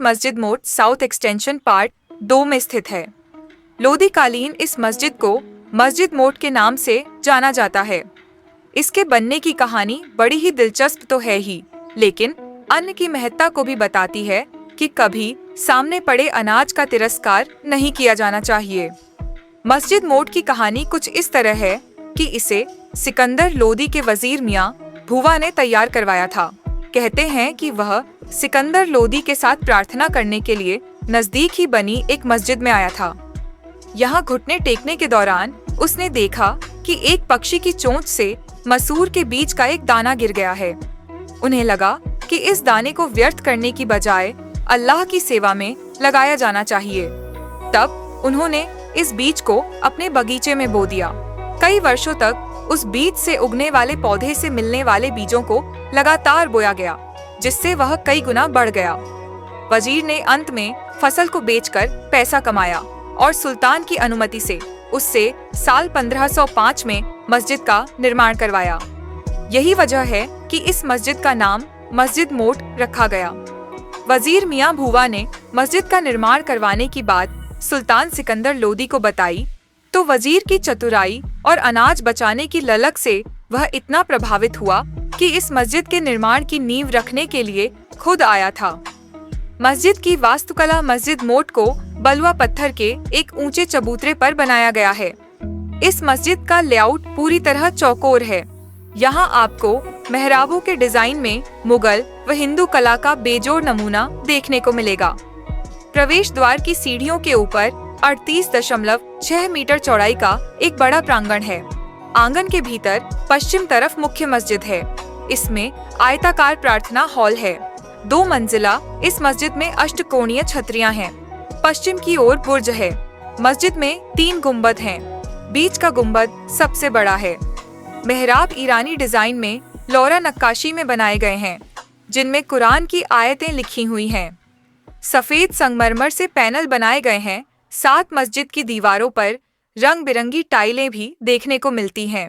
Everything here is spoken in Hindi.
मस्जिद मोट साउथ एक्सटेंशन पार्ट 2 में स्थित है। लोधी कालीन इस मस्जिद को मस्जिद मोट के नाम से जाना जाता है। इसके बनने की कहानी बड़ी ही दिलचस्प तो है ही, लेकिन अन्न की महत्ता को भी बताती है कि कभी सामने पड़े अनाज का तिरस्कार नहीं किया जाना चाहिए। मस्जिद मोट की कहानी कुछ इस तरह है कि इसे सिकंदर लोदी के वजीर मियां भुवा ने तैयार करवाया था। कहते हैं कि वह सिकंदर लोदी के साथ प्रार्थना करने के लिए नजदीक ही बनी एक मस्जिद में आया था। यहाँ घुटने टेकने के दौरान उसने देखा कि एक पक्षी की चोंच से मसूर के बीज का एक दाना गिर गया है। उन्हें लगा कि इस दाने को व्यर्थ करने की बजाय अल्लाह की सेवा में लगाया जाना चाहिए। तब उन्होंने इस बीज को अपने बगीचे में बो दिया। कई वर्षों तक उस बीज से उगने वाले पौधे से मिलने वाले बीजों को लगातार बोया गया, जिससे वह कई गुना बढ़ गया। वजीर ने अंत में फसल को बेचकर पैसा कमाया और सुल्तान की अनुमति से उससे साल 1505 में मस्जिद का निर्माण करवाया। यही वजह है कि इस मस्जिद का नाम मस्जिद मोट रखा गया। वजीर मियां भुवा ने मस्जिद का निर्माण करवाने की बात सुल्तान सिकंदर लोदी को बताई तो वजीर की चतुराई और अनाज बचाने की ललक से वह इतना प्रभावित हुआ कि इस मस्जिद के निर्माण की नींव रखने के लिए खुद आया था। मस्जिद की वास्तुकला मस्जिद मोट को बलुआ पत्थर के एक ऊंचे चबूतरे पर बनाया गया है। इस मस्जिद का लेआउट पूरी तरह चौकोर है। यहाँ आपको मेहराबों के डिजाइन में मुगल व हिंदू कला का बेजोड़ नमूना देखने को मिलेगा। प्रवेश द्वार की सीढ़ियों के ऊपर 38.6 मीटर चौड़ाई का एक बड़ा प्रांगण है। आंगन के भीतर पश्चिम तरफ मुख्य मस्जिद है। इसमें आयताकार प्रार्थना हॉल है। 2 मंजिला इस मस्जिद में अष्टकोणीय छतरियां हैं। पश्चिम की ओर बुर्ज है। मस्जिद में 3 गुंबद हैं। बीच का गुंबद सबसे बड़ा है। मेहराब ईरानी डिजाइन में लौरा नक्काशी में बनाए गए हैं, जिनमें कुरान की आयतें लिखी हुई हैं। सफेद संगमरमर से पैनल बनाए गए हैं। साथ मस्जिद की दीवारों पर रंग बिरंगी टाइलें भी देखने को मिलती हैं।